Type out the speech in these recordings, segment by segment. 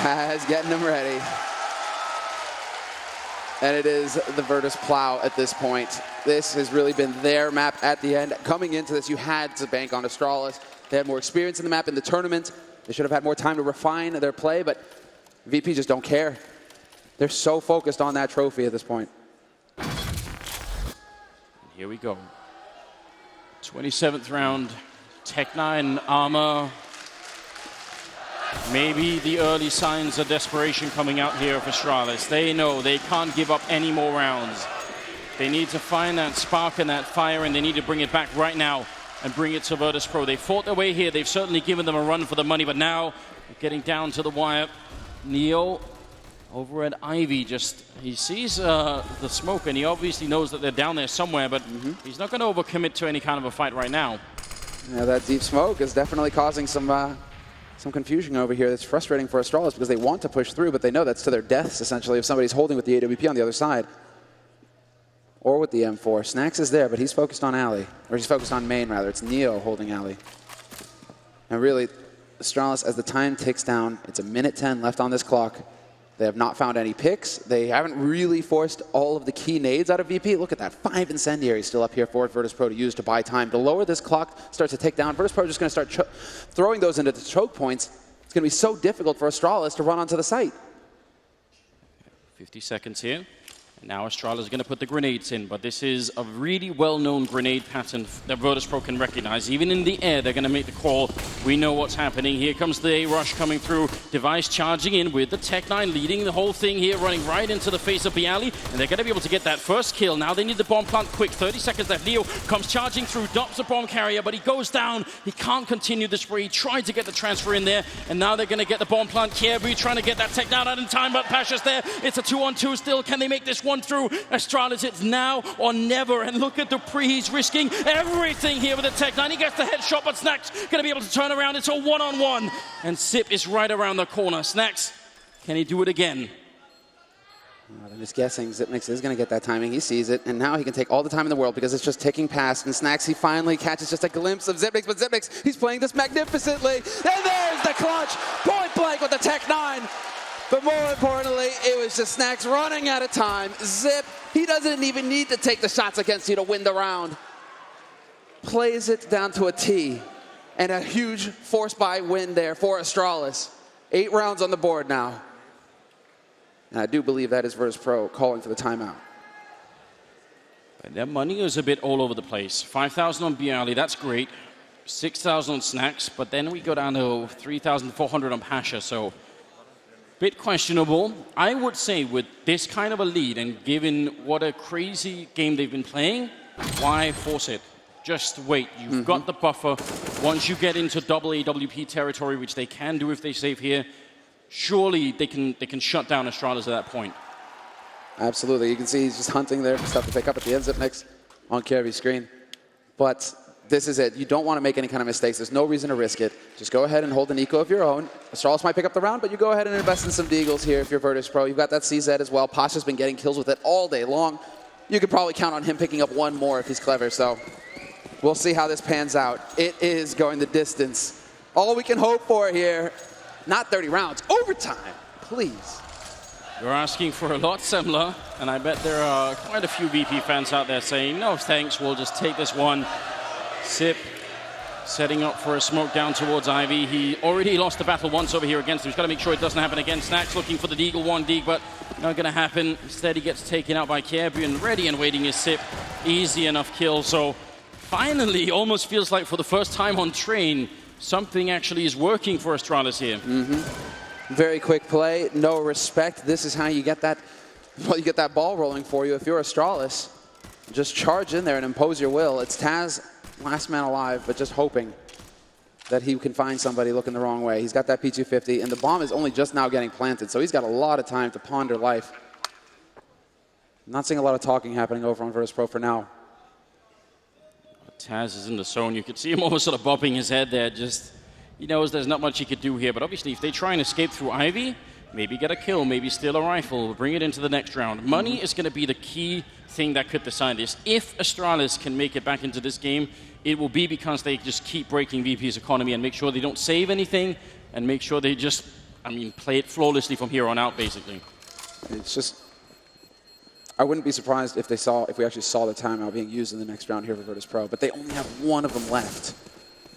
Taz getting them ready. And it is the Virtus.Pro at this point. This has really been their map at the end. Coming into this, you had to bank on Astralis. They had more experience in the map in the tournament. They should have had more time to refine their play, but VP just don't care. They're so focused on that trophy at this point. Here we go. 27th round, Tech-9 armor. Maybe the early signs of desperation coming out here for Astralis. They know they can't give up any more rounds. They need to find that spark and that fire, and they need to bring it back right now and bring it to Virtus.Pro. They fought their way here. They've certainly given them a run for the money, but now getting down to the wire. Neo over at Ivy, he sees the smoke, and he obviously knows that they're down there somewhere, but he's not going to overcommit to any kind of a fight right now. Yeah, that deep smoke is definitely causing some confusion over here. That's frustrating for Astralis because they want to push through, but they know that's to their deaths, essentially, if somebody's holding with the AWP on the other side. Or with the M4. Snax is there, but he's focused on alley. Or he's focused on main, rather. It's Neo holding alley. And really, Astralis, as the time ticks down, it's 1:10 left on this clock. They have not found any picks. They haven't really forced all of the key nades out of VP. Look at that, 5 incendiaries still up here for Virtus.Pro to use to buy time. The lower this clock starts to tick down, Virtus.Pro is just going to start throwing those into the choke points. It's going to be so difficult for Astralis to run onto the site. 50 seconds here. Now Astralis is going to put the grenades in, but this is a really well-known grenade pattern that Virtus.Pro can recognize. Even in the air, they're going to make the call. We know what's happening. Here comes the A-Rush coming through. Device charging in with the Tech-9 leading the whole thing here, running right into the face of Bialy, and they're going to be able to get that first kill. Now they need the bomb plant quick. 30 seconds left. Neo comes charging through, drops the bomb carrier, but he goes down. He can't continue the spree. He tried to get the transfer in there, and now they're going to get the bomb plant. Kiebu trying to get that Tech-9 out in time, but Pasha's there. It's a 2-on-2 still. Can they make this one through? Astralis, it's now or never, and look at Dupree, he's risking everything here with the Tech-9. He gets the headshot, but Snax going to be able to turn around. It's a 1-on-1, and Sip is right around the corner. Snax, can he do it again? I'm just guessing Zipnix is going to get that timing. He sees it, and now he can take all the time in the world because it's just ticking past. And Snax, he finally catches just a glimpse of Zipnix, but Zipnix, he's playing this magnificently. And there's the clutch, point blank with the Tech-9. But more importantly, it was just Snax running out of time. Zip, he doesn't even need to take the shots against you to win the round. Plays it down to a T. And a huge force-buy win there for Astralis. 8 rounds on the board now. And I do believe that is Virtus.Pro calling for the timeout. Their money is a bit all over the place. 5,000 on Bialy, that's great. 6,000 on Snax, but then we go down to 3,400 on Pasha, so bit questionable. I would say with this kind of a lead and given what a crazy game they've been playing, why force it? Just wait. You've got the buffer. Once you get into double AWP territory, which they can do if they save here, surely they can shut down Astralis at that point. Absolutely. You can see he's just hunting there for stuff to pick up at the end. Zipnix on Kievu's screen. But this is it. You don't want to make any kind of mistakes. There's no reason to risk it. Just go ahead and hold an eco of your own. Astralis might pick up the round, but you go ahead and invest in some Deagles here if you're Virtus.Pro. You've got that CZ as well. Pasha's been getting kills with it all day long. You could probably count on him picking up one more if he's clever. So we'll see how this pans out. It is going the distance. All we can hope for here, not 30 rounds, overtime, please. You're asking for a lot, Semler, and I bet there are quite a few VP fans out there saying, no thanks, we'll just take this one. Sip setting up for a smoke down towards Ivy. He already lost the battle once over here against him. He's got to make sure it doesn't happen again. Snax looking for the Deagle 1 but not going to happen. Instead, he gets taken out by Kiebu, and ready and waiting is Sip. Easy enough kill. So finally, almost feels like for the first time on train, something actually is working for Astralis here. Very quick play, no respect. This is how you get that, well, you get that ball rolling for you if you're Astralis. Just charge in there and impose your will. It's Taz, last man alive, but just hoping that he can find somebody looking the wrong way. He's got that P250, and the bomb is only just now getting planted, so he's got a lot of time to ponder life. I'm not seeing a lot of talking happening over on Virtus.Pro for now. Taz is in the zone. You could see him almost sort of bobbing his head there. Just, he knows there's not much he could do here, but obviously if they try and escape through Ivy, maybe get a kill, maybe steal a rifle, bring it into the next round. Money is going to be the key thing that could decide this. If Astralis can make it back into this game, it will be because they just keep breaking VP's economy and make sure they don't save anything and make sure they just I mean, play it flawlessly from here on out, basically. It's just, I wouldn't be surprised if we actually saw the timeout being used in the next round here for Virtus.Pro, but they only have one of them left.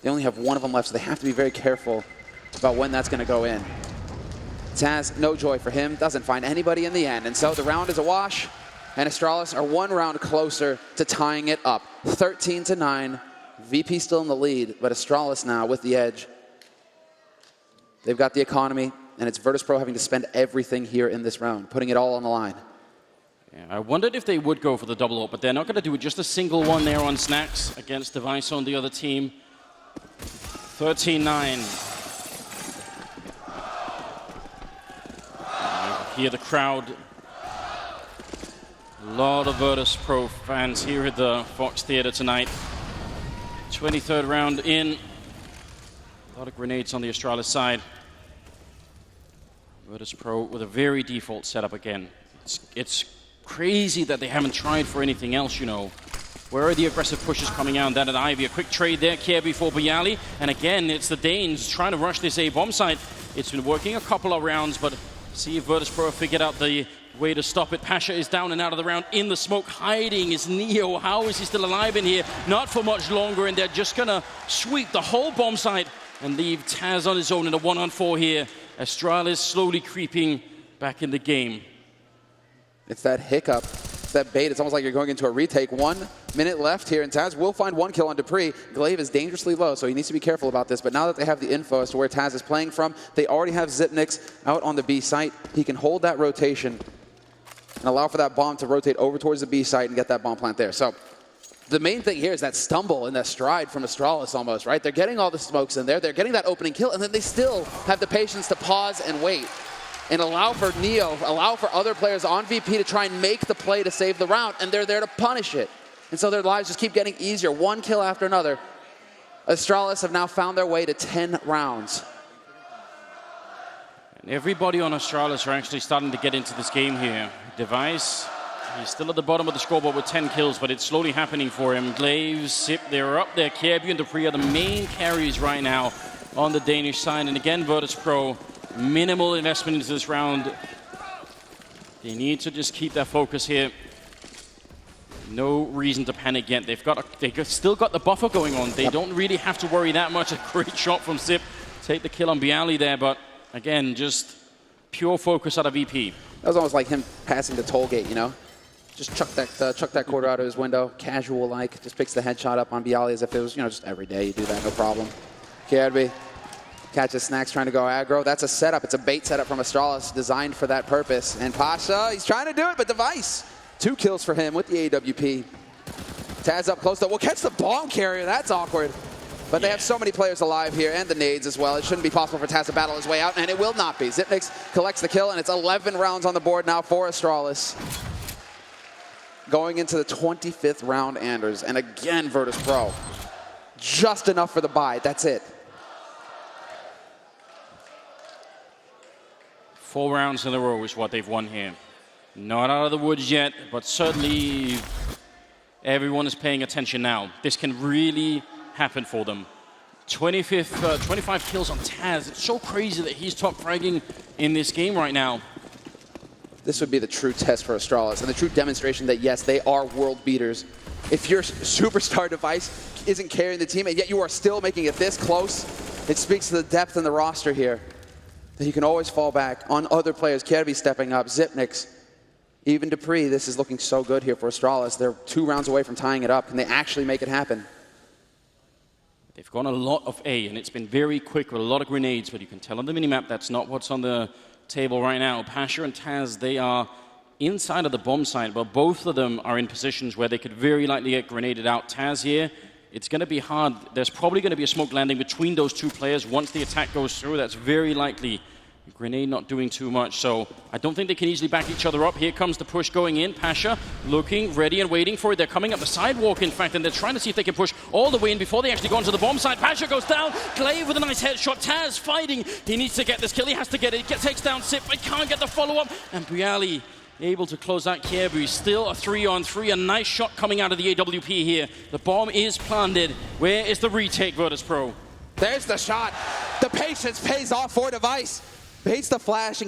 They only have one of them left, so they have to be very careful about when that's going to go in. Taz, no joy for him, doesn't find anybody in the end, and so the round is a wash, and Astralis are one round closer to tying it up. 13-9, VP still in the lead, but Astralis now with the edge. They've got the economy, and it's Virtus.Pro having to spend everything here in this round, putting it all on the line. Yeah, I wondered if they would go for the double ult, but they're not going to do it. Just a single one there on Snacks against Device on the other team. 13-9. Hear the crowd. A lot of Virtus.Pro fans here at the Fox Theater tonight. 23rd round in. A lot of grenades on the Astralis side. Virtus.Pro with a very default setup again. It's crazy that they haven't tried for anything else, you know. Where are the aggressive pushes coming out? That at Ivy, a quick trade there, Kirby for Bialy. And again, it's the Danes trying to rush this A-bomb site. It's been working a couple of rounds, but see if Virtus.Pro figured out the way to stop it. Pasha is down and out of the round in the smoke. Hiding is Neo. How is he still alive in here? Not for much longer, and they're just going to sweep the whole bomb site and leave Taz on his own in a 1-on-4 here. Astralis slowly creeping back in the game. It's that hiccup. It's that bait. It's almost like you're going into a retake. 1 minute left here, and Taz will find one kill on Dupree. Glaive is dangerously low, so he needs to be careful about this. But now that they have the info as to where Taz is playing from, they already have Zipnix out on the B site. He can hold that rotation and allow for that bomb to rotate over towards the B site and get that bomb plant there. So the main thing here is that stumble and that stride from Astralis almost, right? They're getting all the smokes in there. They're getting that opening kill, and then they still have the patience to pause and wait and allow for Neo, allow for other players on VP to try and make the play to save the round, and they're there to punish it. And so their lives just keep getting easier, one kill after another. Astralis have now found their way to 10 rounds. And everybody on Astralis are actually starting to get into this game here. Device, he's still at the bottom of the scoreboard with 10 kills, but it's slowly happening for him. Glaive, Sip, they're up there. Kirby and Dupree are the main carries right now on the Danish side. And again, Virtus.Pro, minimal investment into this round. They need to just keep their focus here. No reason to panic yet. They've still got the buffer going on. They don't really have to worry that much. A great shot from Sip. Take the kill on Bialy there, but again, just pure focus out of VP. That was almost like him passing the toll gate, you know? Just chuck that quarter out of his window, casual-like. Just picks the headshot up on Bialy as if it was, you know, just every day you do that, no problem. Kirby catches Snacks trying to go aggro. That's a setup. It's a bait setup from Astralis designed for that purpose. And Pasha, he's trying to do it, but Device. 2 kills for him with the AWP. Taz up close, though. We'll catch the bomb carrier. That's awkward. But they have so many players alive here, and the nades as well. It shouldn't be possible for Taz to battle his way out, and it will not be. Zipnix collects the kill, and it's 11 rounds on the board now for Astralis. Going into the 25th round, Anders. And again, Virtus.Pro. Just enough for the bye. That's it. 4 rounds in a row is what they've won here. Not out of the woods yet, but certainly everyone is paying attention now. This can really happen for them. 25 kills on Taz. It's so crazy that he's top fragging in this game right now. This would be the true test for Astralis and the true demonstration that, yes, they are world beaters. If your superstar Device isn't carrying the team and yet you are still making it this close, it speaks to the depth in the roster here. That you can always fall back on other players. Kirby stepping up, Zipnix, even Dupree. This is looking so good here for Astralis. They're 2 rounds away from tying it up. Can they actually make it happen? They've gone a lot of A, and it's been very quick with a lot of grenades, but you can tell on the minimap that's not what's on the table right now. Pasha and Taz, they are inside of the bomb site, but both of them are in positions where they could very likely get grenaded out. Taz here, it's going to be hard. There's probably going to be a smoke landing between those 2 players once the attack goes through. That's very likely. Grenade not doing too much, so I don't think they can easily back each other up. Here comes the push going in. Pasha looking, ready and waiting for it. They're coming up the sidewalk, in fact, and they're trying to see if they can push all the way in before they actually go onto the bomb site. Pasha goes down. Glaive with a nice headshot. Taz fighting. He needs to get this kill. He has to get it. He takes down Sip, but can't get the follow-up. And Bialy able to close out Kirby. Still a 3-on-3. A nice shot coming out of the AWP here. The bomb is planted. Where is the retake, Virtus.Pro? There's the shot. The patience pays off for Device. baits the flash and